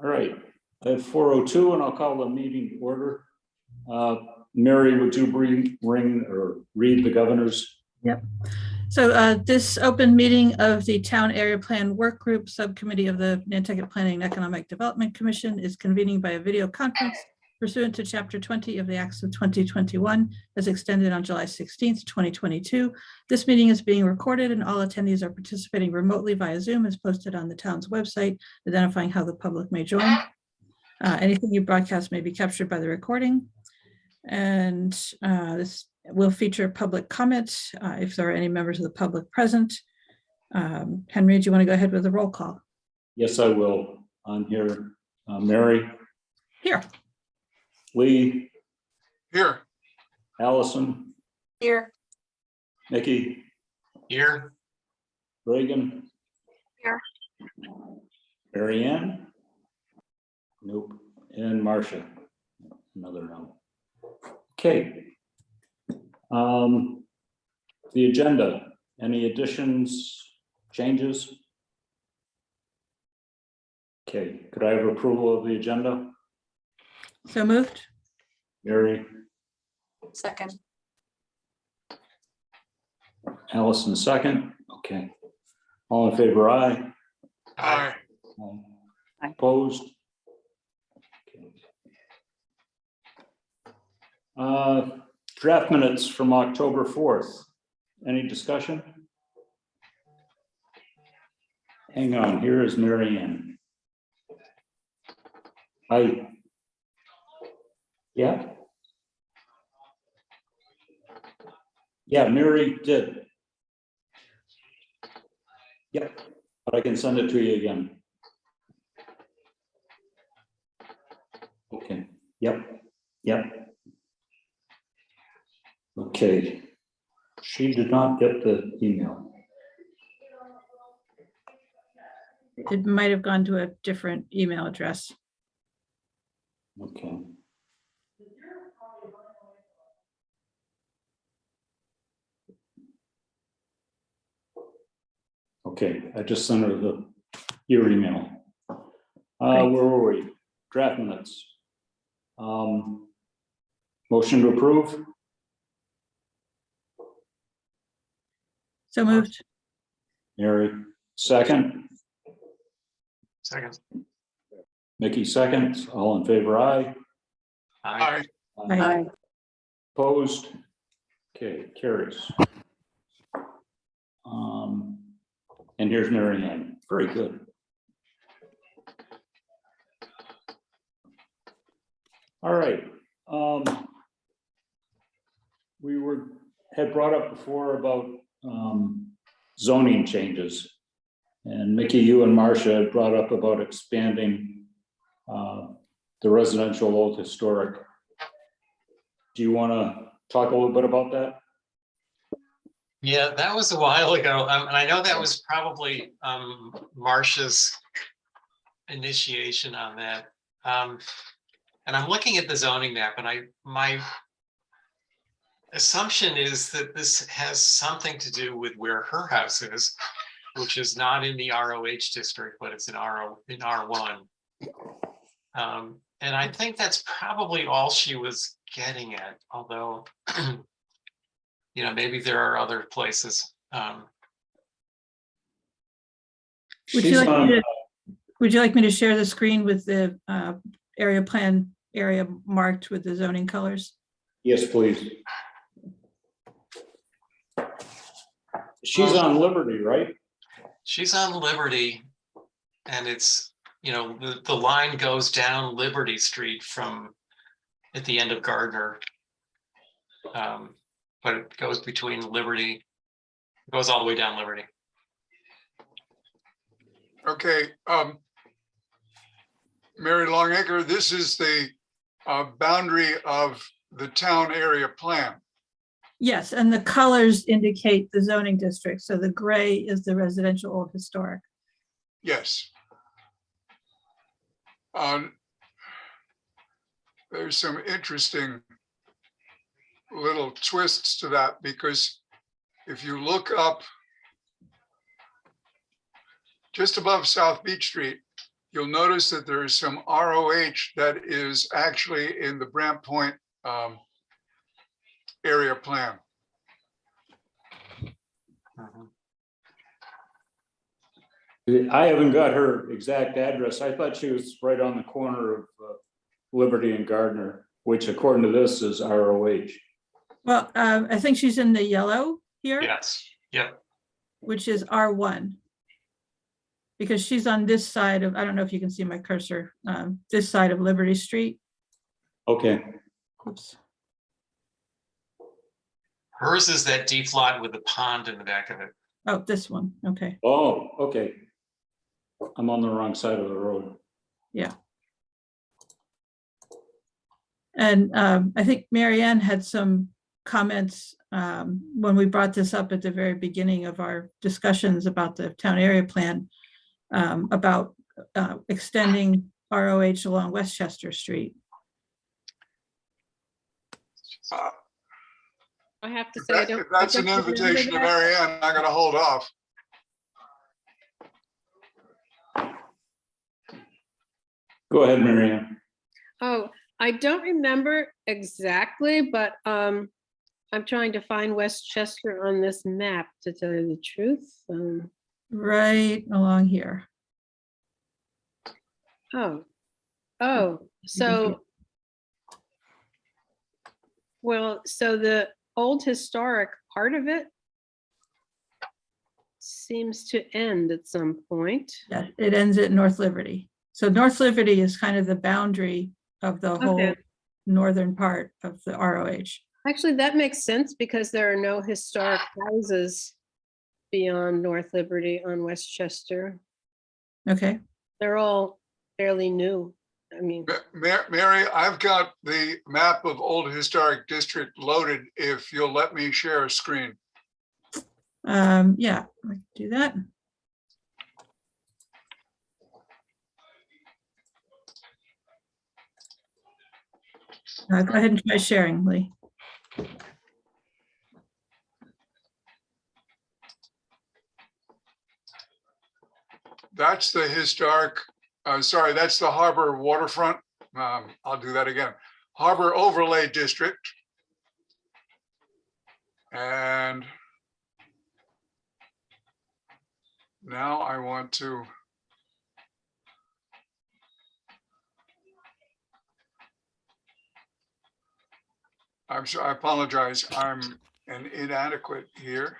All right, I have 4:02 and I'll call the meeting to order. Mary, would you read the governor's? Yep. So this open meeting of the Town Area Plan Work Group Subcommittee of the Nantucket Planning and Economic Development Commission is convening by a video conference pursuant to Chapter 20 of the Acts of 2021 as extended on July 16th, 2022. This meeting is being recorded and all attendees are participating remotely via Zoom as posted on the town's website, identifying how the public may join. Anything you broadcast may be captured by the recording. And this will feature public comment if there are any members of the public present. Henry, do you want to go ahead with the roll call? Yes, I will. I'm here. Mary? Here. Lee? Here. Allison? Here. Nikki? Here. Reagan? Here. Mary Ann? Nope. And Marcia? Another no. Okay. The agenda, any additions, changes? Okay, could I have approval of the agenda? So moved. Mary? Second. Allison, second. Okay. All in favor, aye. Aye. Opposed? Okay. Draft minutes from October 4th. Any discussion? Hang on, here is Mary Ann. Aye. Yeah. Yeah, Mary did. Yep, but I can send it to you again. Okay, yep. Okay, she did not get the email. It might have gone to a different email address. Okay. Okay, I just sent her your email. Where were we? Draft minutes. Motion to approve. So moved. Mary, second. Second. Nikki, second. All in favor, aye. Aye. Aye. Opposed? Okay, carries. And here's Mary Ann. Very good. All right. We had brought up before about zoning changes. And Mickey, you and Marcia had brought up about expanding the residential old historic. Do you want to talk a little bit about that? Yeah, that was a while ago. And I know that was probably Marcia's initiation on that. And I'm looking at the zoning map and my assumption is that this has something to do with where her house is, which is not in the ROH district, but it's in R1. And I think that's probably all she was getting at, although, maybe there are other places. Would you like me to share the screen with the area plan area marked with the zoning colors? Yes, please. She's on Liberty, right? She's on Liberty, and it's, the line goes down Liberty Street from at the end of Gardner. But it goes between Liberty, it goes all the way down Liberty. Okay. Mary Longacre, this is the boundary of the town area plan. Yes, and the colors indicate the zoning district. So the gray is the residential old historic. Yes. There's some interesting little twists to that, because if you look up just above South Beach Street, you'll notice that there is some ROH that is actually in the Brant Point area plan. Mhm. I haven't got her exact address. I thought she was right on the corner of Liberty and Gardner, which according to this is ROH. Well, I think she's in the yellow here, Yes, yep. which is R1. Because she's on this side of, I don't know if you can see my cursor, this side of Liberty Street. Okay, Oops. Hers is that deep lot with the pond in the back of it. Oh, this one. Okay. oh, okay. I'm on the wrong side of the road. Yeah. And I think Marianne had some comments when we brought this up at the very beginning of our discussions about the town area plan, about extending ROH along Westchester Street. I have to say, I don't. If that's I an don't remember invitation to that. Mary Ann, I'm gonna hold off. Go ahead, Marianne. Oh, I don't remember exactly, but I'm trying to find Westchester on this map, to tell you the truth. Right along here. So, well, so the old historic part of it seems to end at some point. Yeah, it ends at North Liberty. So North Liberty is kind of the boundary of the whole Okay. northern part of the ROH. Actually, that makes sense because there are no historic houses beyond North Liberty on Westchester. Okay. They're all fairly new. I mean, Mary, I've got the map of Old Historic District loaded, if you'll let me share a screen. Yeah, I can do that. Go ahead and try sharing, Lee. That's the historic, sorry, that's the Harbor Waterfront. I'll do that again. Harbor Overlay District. And now I want to. I'm sorry, I apologize. I'm an inadequate here.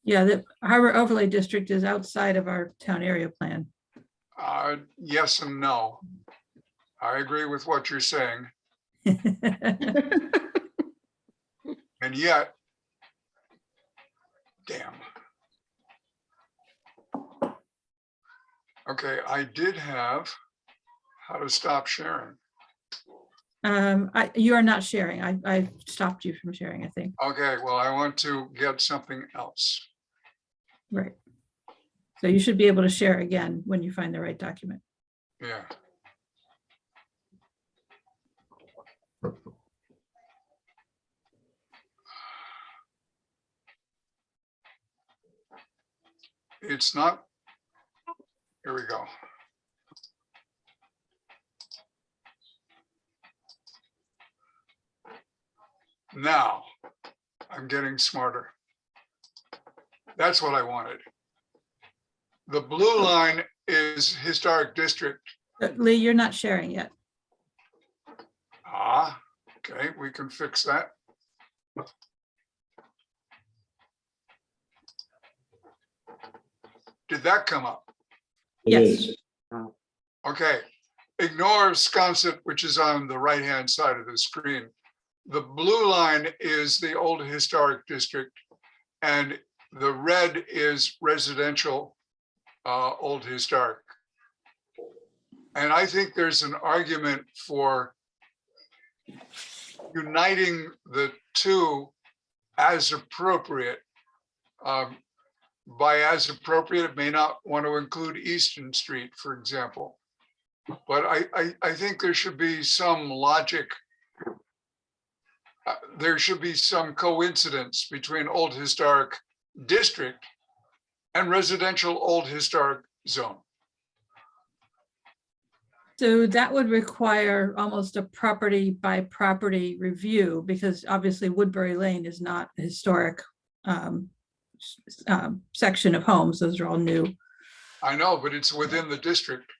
Yeah, the Harbor Overlay District is outside of our town area plan. Yes and no. I agree with what you're saying. And yet, damn. Okay, I did have how to stop sharing. You are not sharing. I stopped you from sharing, I think. Okay, well, I want to get something else. Right. So you should be able to share again when you find the right document. Yeah. It's not. Here we go. Now, I'm getting smarter. That's what I wanted. The blue line is historic district. Lee, you're not sharing yet. Ah, okay, we can fix that. Did that come up? It Yes. is. Okay, ignore Sconset, which is on the right-hand side of the screen. The blue line is the old historic district, and the red is residential old historic. And I think there's an argument for uniting the two as appropriate. By as appropriate, it may not want to include Easton Street, for example. But I think there should be some logic. There should be some coincidence between old historic district and residential old historic zone. So that would require almost a property by property review, because obviously Woodbury Lane is not a historic section of homes. Those are all new. I know, but it's within the district.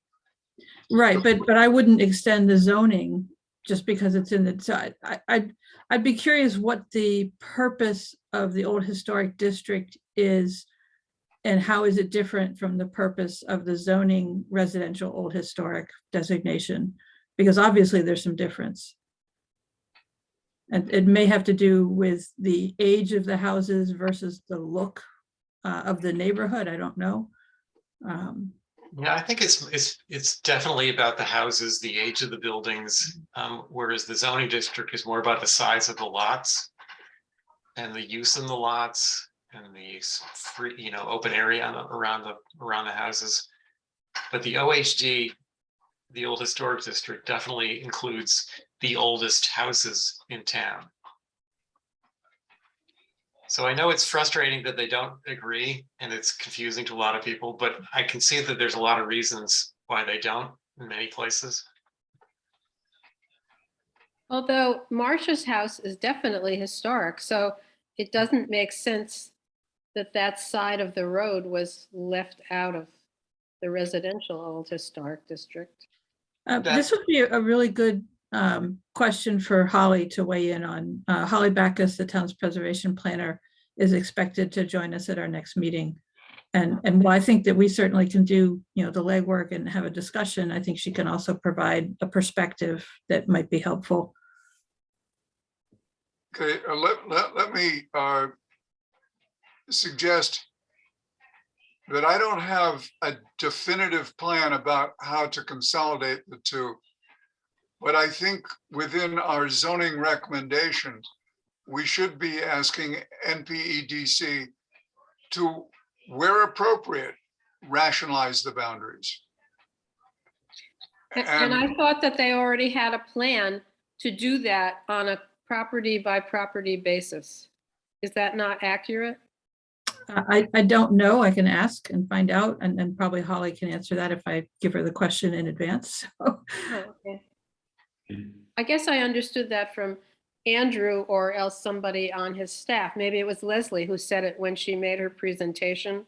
Right, but I wouldn't extend the zoning just because it's in the, so I'd be curious what the purpose of the old historic district is, and how is it different from the purpose of the zoning residential old historic designation? Because obviously there's some difference. And it may have to do with the age of the houses versus the look of the neighborhood. I don't know. Yeah, I think it's definitely about the houses, the age of the buildings, whereas the zoning district is more about the size of the lots and the use in the lots and the free, open area around the houses. But the OHD, the old historic district, definitely includes the oldest houses in town. So I know it's frustrating that they don't agree and it's confusing to a lot of people, but I can see that there's a lot of reasons why they don't in many places. Although Marcia's house is definitely historic, so it doesn't make sense that that side of the road was left out of the residential old historic district. This would be a really good question for Holly to weigh in on. Holly Backus, the town's preservation planner, is expected to join us at our next meeting. And while I think that we certainly can do, the legwork and have a discussion, I think she can also provide a perspective that might be helpful. Okay, let me suggest that I don't have a definitive plan about how to consolidate the two. But I think within our zoning recommendations, we should be asking NPEDC to, where appropriate, rationalize the boundaries. And I thought that they already had a plan to do that on a property by property basis. Is that not accurate? I don't know. I can ask and find out, and probably Holly can answer that if I give her the question in advance. Oh, okay. I guess I understood that from Andrew or else somebody on his staff. Maybe it was Leslie who said it when she made her presentation,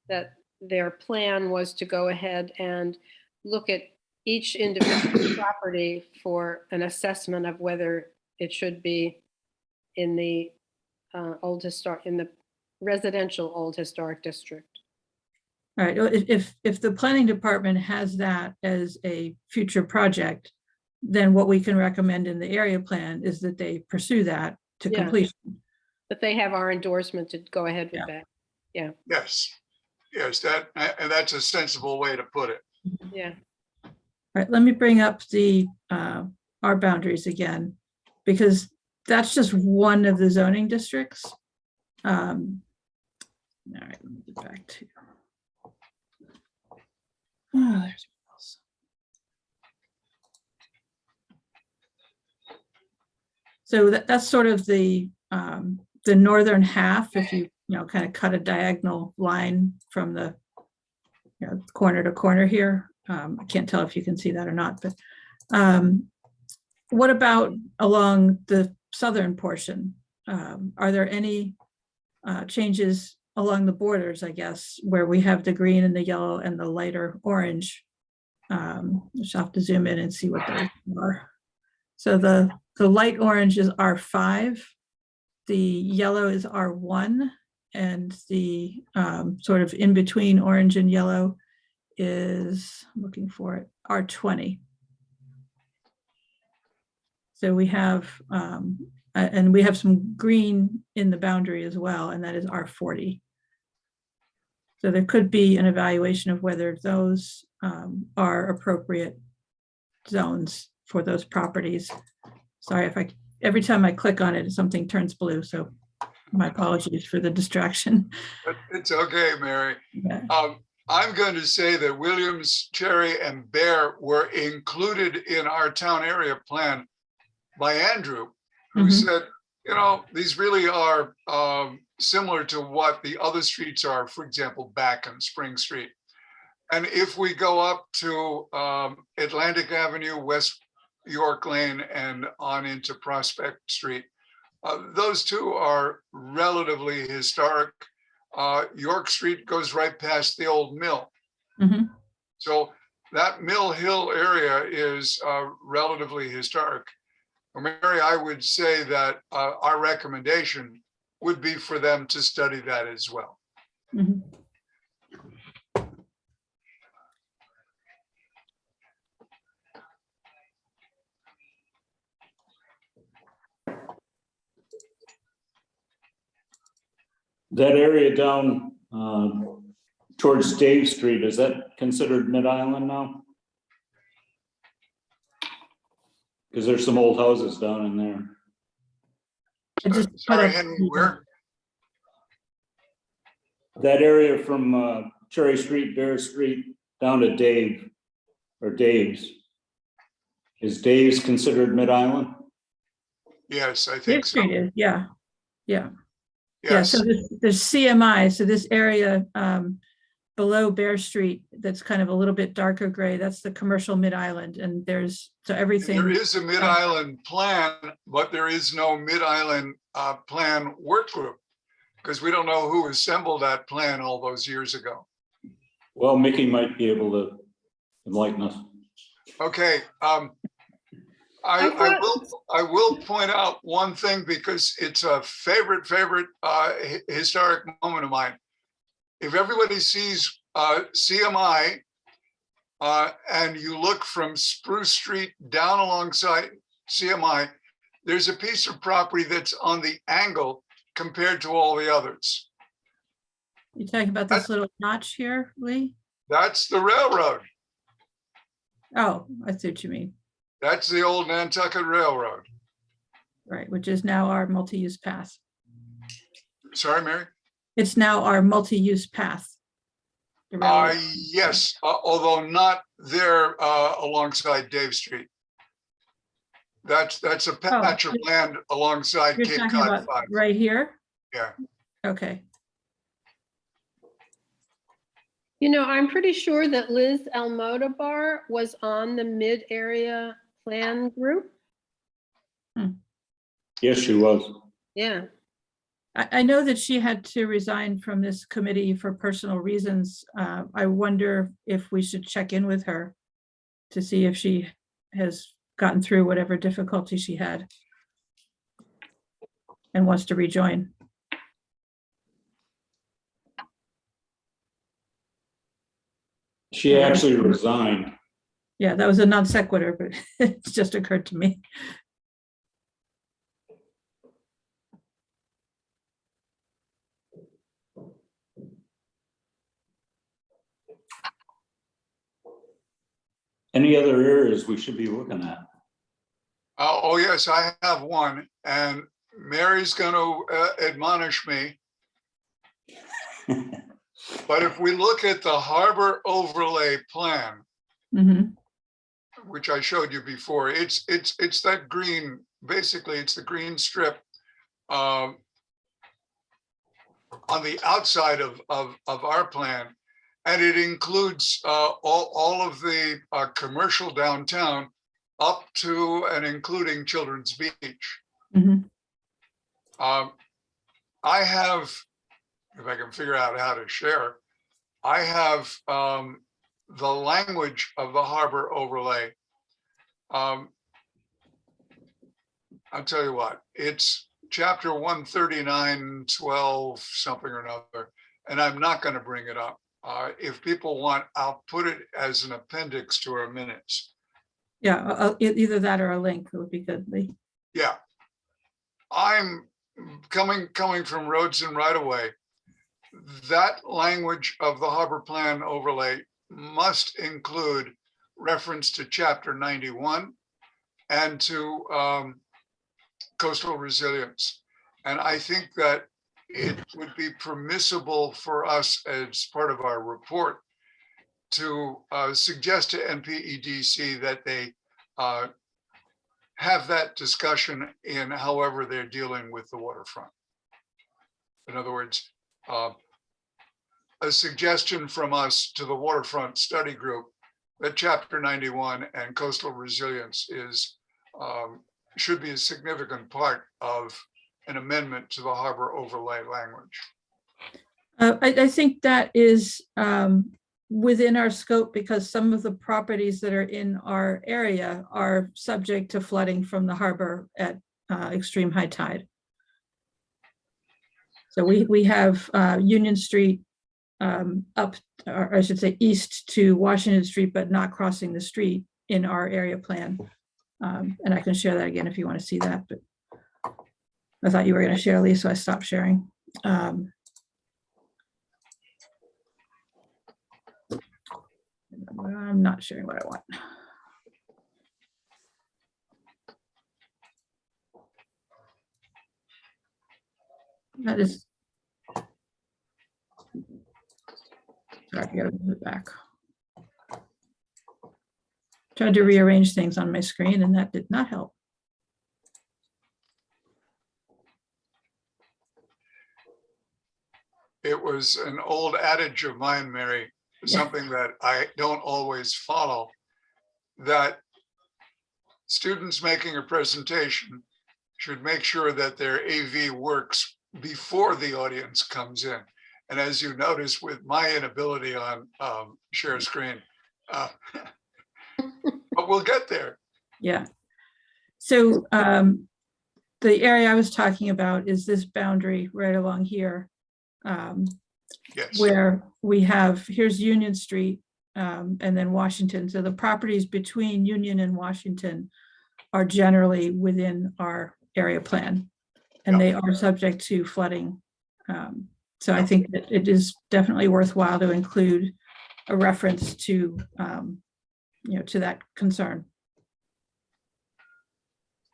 that their plan was to go ahead and look at each individual property for an assessment of whether it should be in the in the residential old historic district. All right, if the planning department has that as a future project, then what we can recommend in the area plan is that they pursue that to Yeah. completion. But they have our endorsement to go ahead with that. Yeah, Yes, and that's a sensible way to put it. yeah. All right, let me bring up the our boundaries again, because that's just one of the zoning districts. All right, let me get back to. Oh, there's one else. So that's sort of the northern half. If you kind of cut a diagonal line from the corner to corner here. I can't tell if you can see that or not, but what about along the southern portion? Are there any changes along the borders, I guess, where we have the green and the yellow and the lighter orange? Just have to zoom in and see what those are. So the light orange is R5, the yellow is R1, and the sort of in between orange and yellow is, I'm looking for it, R20. So we have, and we have some green in the boundary as well, and that is R40. So there could be an evaluation of whether those are appropriate zones for those properties. Sorry if every time I click on it, something turns blue. So my apologies for the distraction. It's okay, Mary. Yeah. I'm going to say that Williams, Cherry, and Bear were included in our town area plan by Andrew, who said, these really are similar to what the other streets are, for example, Back and Spring Street. And if we go up to Atlantic Avenue, West York Lane, and on into Prospect Street, those two are relatively historic. York Street goes right past the old mill. Mhm. So that Mill Hill area is relatively historic. Mary, I would say that our recommendation would be for them to study that as well. Mhm. That area down towards Dave Street, is that considered Mid-Island now? Because there's some old houses down in there. I just put Sorry, up Henry, the, where? That area from Cherry Street, Bear Street, down to Dave, or Dave's. Is Dave's considered Mid-Island? Yes, I Dave think so. Street is, yeah, yeah. Yeah, so Yes, there's CMI, so this area below Bear Street, that's kind of a little bit darker gray, that's the commercial Mid-Island, and there's, so there everything, is a Mid-Island plan, but there is no Mid-Island plan work group because we don't know who assembled that plan all those years ago. Well, Mickey might be able to enlighten us. Okay, I will point out one thing because it's a favorite historic moment of mine. If everybody sees CMI and you look from Spruce Street down alongside CMI, there's a piece of property that's on the angle compared to all the others. you talking about this little notch here, Lee? That's the railroad. Oh, I see what you mean, That's the old Nantucket Railroad. right, which is now our multi-use path. Sorry, Mary? It's now our multi-use path. The railroad. Yes, although not there alongside Dave Street. That's a patch of land alongside You're Cape talking Cod about 5. right here? Yeah. Okay, You know, I'm pretty sure that Liz Almodovar was on the mid-area plan group. Yes, she was. Yeah. I know that she had to resign from this committee for personal reasons. I wonder if we should check in with her to see if she has gotten through whatever difficulty she had and wants to rejoin. She actually resigned. Yeah, that was a non sequitur, but it just occurred to me. Any other areas we should be looking at? Oh, yes, I have one, and Mary's going to admonish me. But if we look at the harbor overlay plan, Mhm. which I showed you before, it's that green, basically it's the green strip on the outside of our plan. And it includes all of the commercial downtown up to and including Children's Beach. Mhm. I have, if I can figure out how to share, I have the language of the harbor overlay. I'll tell you what, it's chapter 139, 12, something or another, and I'm not going to bring it up. If people want, I'll put it as an appendix to our minutes. Yeah, either that or a link would be good, Lee. Yeah. I'm coming from roads and right of way. That language of the harbor plan overlay must include reference to chapter 91 and to coastal resilience. And I think that it would be permissible for us as part of our report to suggest to NPEDC that they have that discussion in however they're dealing with the waterfront. In other words, a suggestion from us to the waterfront study group that chapter 91 and coastal resilience is, should be a significant part of an amendment to the harbor overlay language. I think that is within our scope because some of the properties that are in our area are subject to flooding from the harbor at extreme high tide. So we have Union Street up, or I should say east to Washington Street, but not crossing the street in our area plan. And I can share that again if you want to see that, but I thought you were going to share, Lee, so I stopped sharing. I'm not sharing what I want. That is. Sorry, I gotta move it back. Tried to rearrange things on my screen and that did not help. It was an old adage of mine, Mary, something that I don't always follow, that students making a presentation should make sure that their AV works before the audience comes in. And as you notice with my inability on share screen, but we'll get there. Yeah. So the area I was talking about is this boundary right along here. Yes. Where we have, here's Union Street and then Washington. So the properties between Union and Washington are generally within our area plan and they are subject to flooding. So I think that it is definitely worthwhile to include a reference to, to that concern.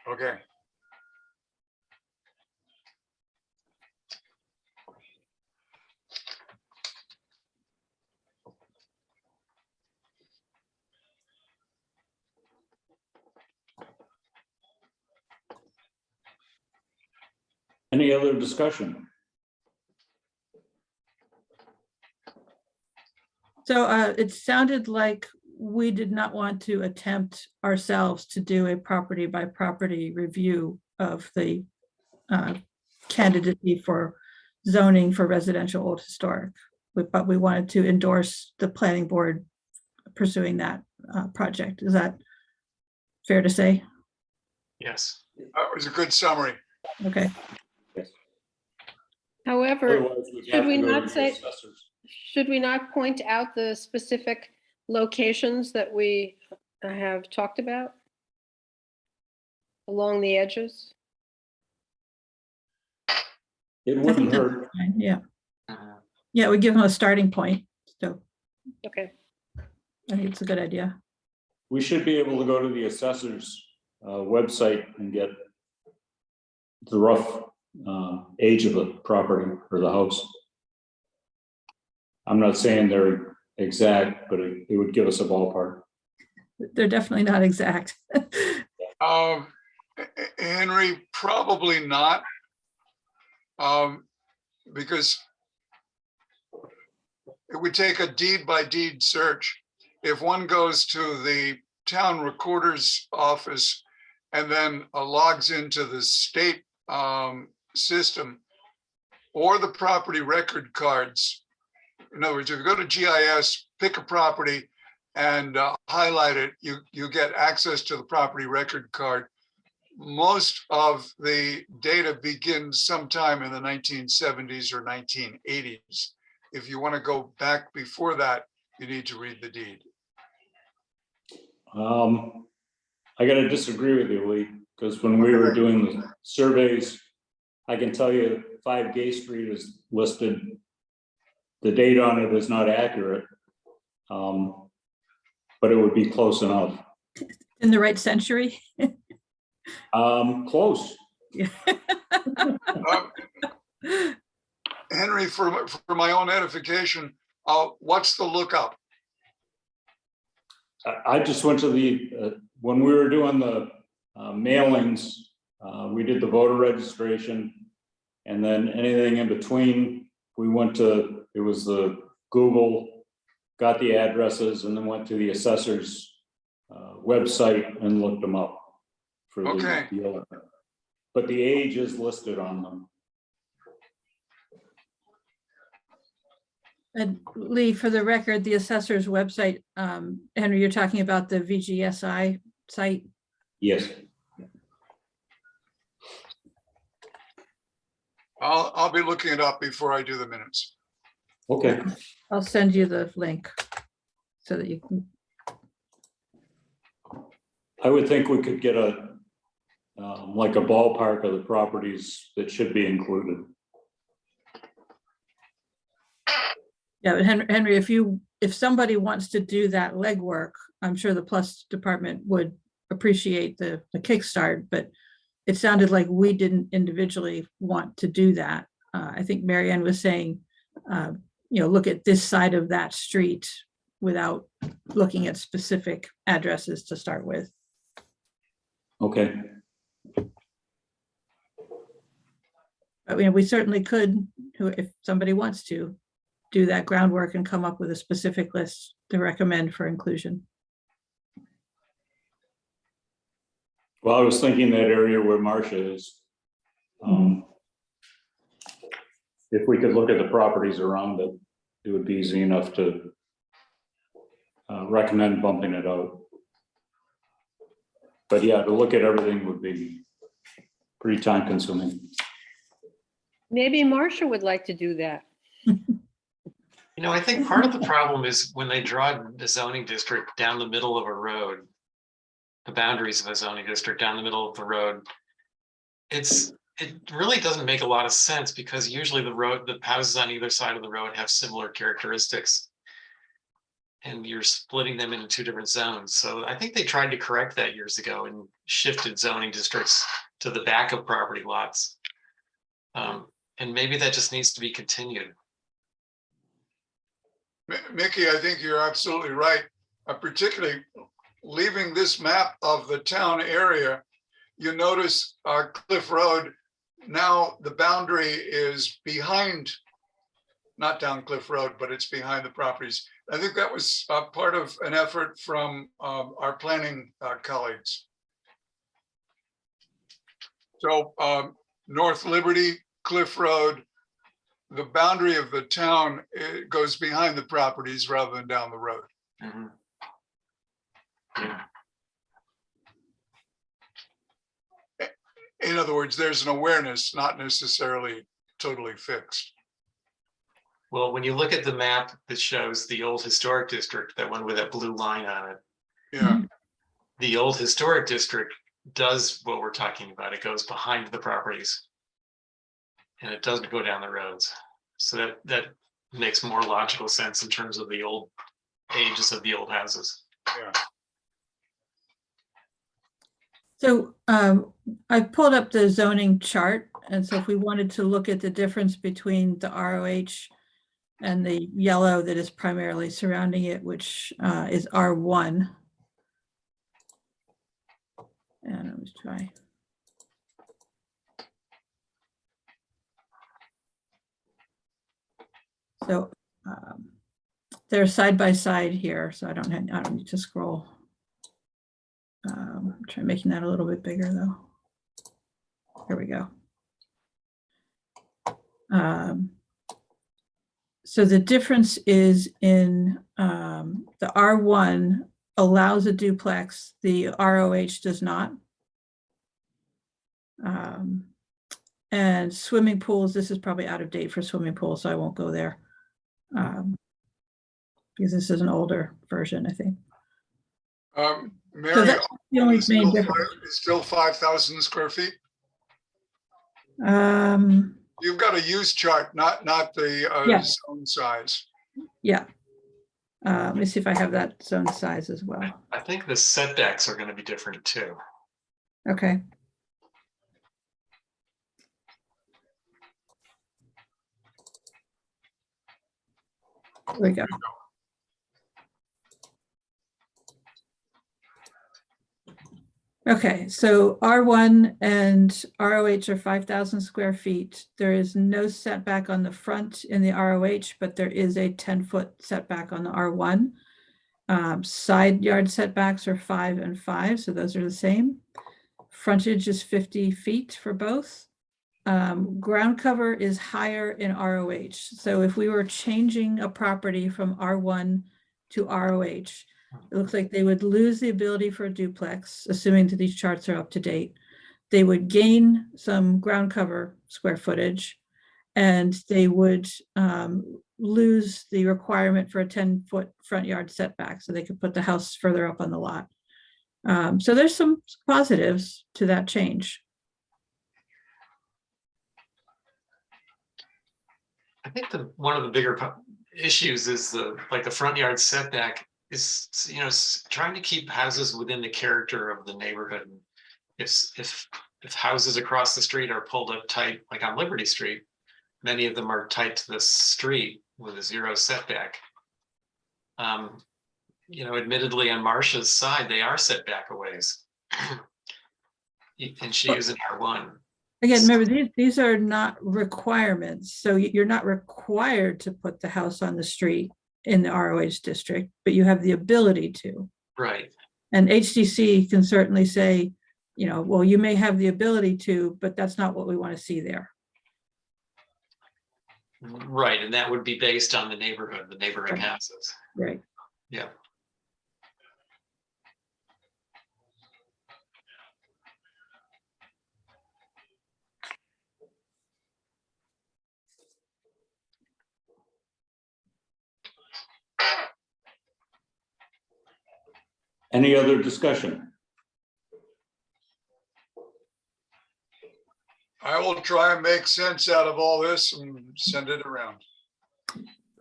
Okay. Any other discussion? So it sounded like we did not want to attempt ourselves to do a property by property review of the candidacy for zoning for residential old historic, but we wanted to endorse the planning board pursuing that project. Is that fair to say? Yes. That was a good summary. Okay. However, Otherwise, we'd should have we to go not to the say, assessors. should we not point out the specific locations that we have talked about along the edges? It I think wouldn't that's hurt. fine. Yeah. Yeah, we give them a starting point. So Okay, I think it's a good idea. We should be able to go to the assessor's website and get the rough age of the property or the house. I'm not saying they're exact, but it would give us a ballpark. They're definitely not exact. Henry, probably not. Because it would take a deed by deed search. If one goes to the town recorder's office and then logs into the state system or the property record cards. In other words, if you go to GIS, pick a property and highlight it, you get access to the property record card. Most of the data begins sometime in the 1970s or 1980s. If you want to go back before that, you need to read the deed. I got to disagree with you, Lee, because when we were doing the surveys, I can tell you 5 Gay Street is listed. The date on it is not accurate, but it would be close enough. In the right century. Close. Henry, for my own edification, what's the lookup? I just went to the, when we were doing the mailings, we did the voter registration. And then anything in between, we went to, it was the Google, got the addresses, and then went to the assessor's website and looked them up for Okay. the owner. But the age is listed on them. And Lee, for the record, the assessor's website, Henry, you're talking about the VGSI site? Yes. I'll be looking it up before I do the minutes. Okay. I'll send you the link so that you can. I would think we could get a, like a ballpark of the properties that should be included. Yeah, but Henry, if somebody wants to do that legwork, I'm sure the Plus department would appreciate the kickstart, but it sounded like we didn't individually want to do that. I think Marianne was saying, look at this side of that street without looking at specific addresses to start with. Okay. I mean, we certainly could, if somebody wants to, do that groundwork and come up with a specific list to recommend for inclusion. Well, I was thinking that area where Marcia is. If we could look at the properties around it, it would be easy enough to recommend bumping it out. But yeah, to look at everything would be pretty time consuming. Maybe Marcia would like to do that. I think part of the problem is when they draw the zoning district down the middle of a road, the boundaries of a zoning district down the middle of the road, it really doesn't make a lot of sense because usually the houses on either side of the road have similar characteristics. And you're splitting them into two different zones. So I think they tried to correct that years ago and shifted zoning districts to the back of property lots. And maybe that just needs to be continued. Mickey, I think you're absolutely right. Particularly leaving this map of the town area, you notice Cliff Road, now the boundary is behind, not down Cliff Road, but it's behind the properties. I think that was part of an effort from our planning colleagues. So North Liberty, Cliff Road, the boundary of the town, it goes behind the properties rather than down the road. Mm-hmm. Yeah. In other words, there's an awareness, not necessarily totally fixed. Well, when you look at the map that shows the old historic district, that one with that blue line on it, Yeah, the old historic district does what we're talking about. It goes behind the properties. And it doesn't go down the roads. So that makes more logical sense in terms of the old ages of the old houses. yeah. So I pulled up the zoning chart. And so if we wanted to look at the difference between the ROH and the yellow that is primarily surrounding it, which is R1. And let's try. So they're side by side here, so I don't need to scroll. Try making that a little bit bigger though. Here we go. So the difference is in the R1 allows a duplex, the ROH does not. And swimming pools, this is probably out of date for swimming pools, so I won't go there. Because this is an older version, I think. Mary, So that's the only main difference. it's still 5,000 square feet. You've got a use chart, not the Yeah. zone size. Yeah. Let me see if I have that zone size as well. I think the setbacks are going to be different too. Okay. Here we go. Okay, so R1 and ROH are 5,000 square feet. There is no setback on the front in the ROH, but there is a 10-foot setback on the R1. Side yard setbacks are 5 and 5, so those are the same. Frontage is 50 feet for both. Ground cover is higher in ROH. So if we were changing a property from R1 to ROH, it looks like they would lose the ability for a duplex, assuming that these charts are up to date. They would gain some ground cover square footage, and they would lose the requirement for a 10-foot front yard setback, so they could put the house further up on the lot. So there's some positives to that change. I think one of the bigger issues is the front yard setback is, trying to keep houses within the character of the neighborhood. If houses across the street are pulled up tight, like on Liberty Street, many of them are tight to the street with a 0 setback. Admittedly on Marcia's side, they are set back a ways. And she is in R1. Again, remember, these are not requirements. So you're not required to put the house on the street in the ROH district, but you have the ability to. Right. And HDC can certainly say, well, you may have the ability to, but that's not what we want to see there. Right, and that would be based on the neighborhood Right. houses. Right. Yeah. Any other discussion? I will try and make sense out of all this and send it around.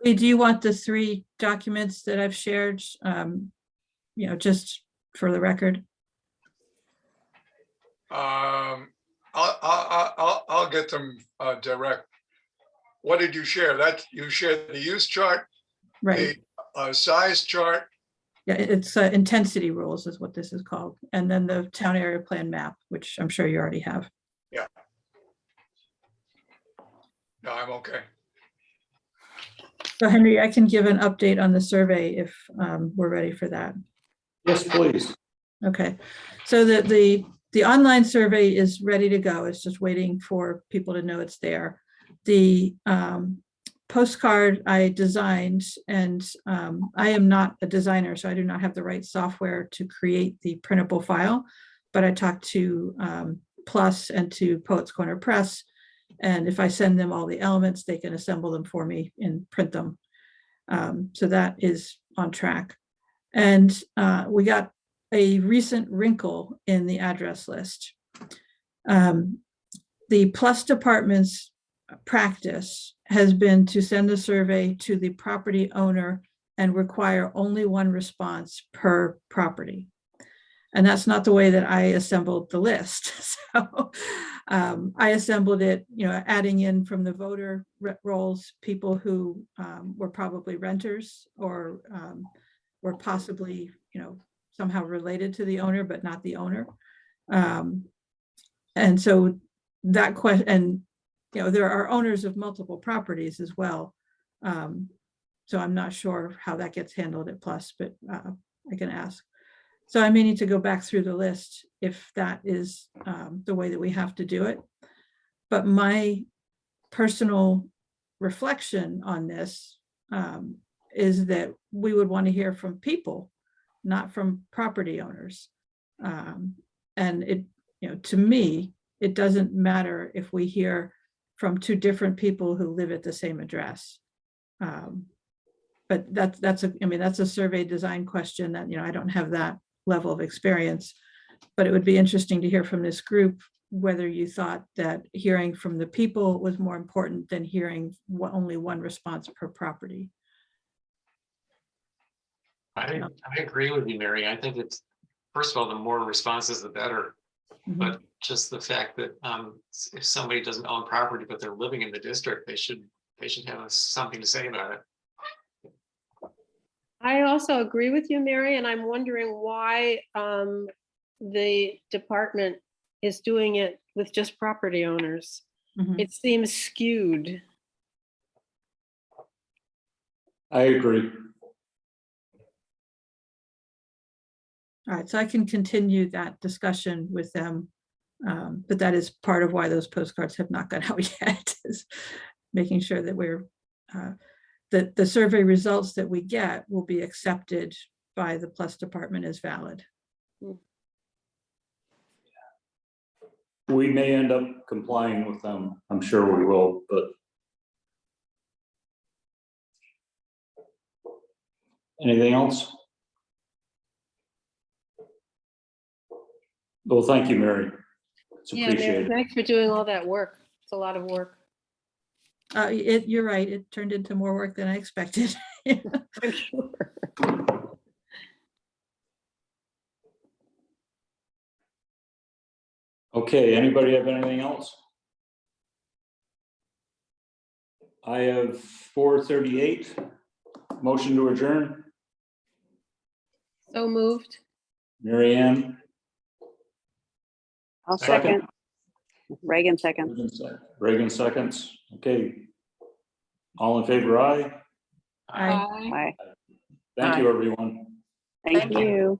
Do you want the 3 documents that I've shared, just for the record? I'll get them direct. What did you share? That you shared the use chart, Right. the size chart. Yeah, it's intensity rules is what this is called. And then the town area plan map, which I'm sure you already have. Yeah. No, I'm okay. So Henry, I can give an update on the survey if we're ready for that. Yes, please. Okay, so the online survey is ready to go. It's just waiting for people to know it's there. The postcard I designed, and I am not a designer, so I do not have the right software to create the printable file, but I talked to Plus and to Poets Corner Press, and if I send them all the elements, they can assemble them for me and print them. So that is on track. And we got a recent wrinkle in the address list. The Plus department's practice has been to send the survey to the property owner and require only 1 response per property. And that's not the way that I assembled the list. So I assembled it, adding in from the voter rolls, people who were probably renters or were possibly, somehow related to the owner, but not the owner. And so that question, and, there are owners of multiple properties as well. So I'm not sure how that gets handled at Plus, but I can ask. So I may need to go back through the list if that is the way that we have to do it. But my personal reflection on this is that we would want to hear from people, not from property owners. And it, to me, it doesn't matter if we hear from 2 different people who live at the same address. But that's a survey design question that, I don't have that level of experience, but it would be interesting to hear from this group whether you thought that hearing from the people was more important than hearing only 1 response per property. I agree with you, Mary. I think it's, first of all, the more responses, the better. Mhm. But just the fact that if somebody doesn't own property, but they're living in the district, they should have something to say about it. I also agree with you, Mary, and I'm wondering why the department is doing it with just property owners. Mhm. It seems skewed. I agree. All right, so I can continue that discussion with them. But that is part of why those postcards have not gone out yet, is making sure that we're, that the survey results that we get will be accepted by the Plus department as valid. We may end up complying with them. I'm sure we will, but. Anything else? Well, thank you, Mary. It's Yeah, Mary, appreciated. thanks for doing all that work. It's a lot of work. You're right, it turned into more work than I expected. I'm sure. Okay, anybody have anything else? I have 4:38. Motion to adjourn. So moved. Mary Ann, I'll Second. second. Reagan second. Reagan seconds. Okay. All in favor, aye. I Aye. Thank Aye. you, everyone. Thank Thank you. you.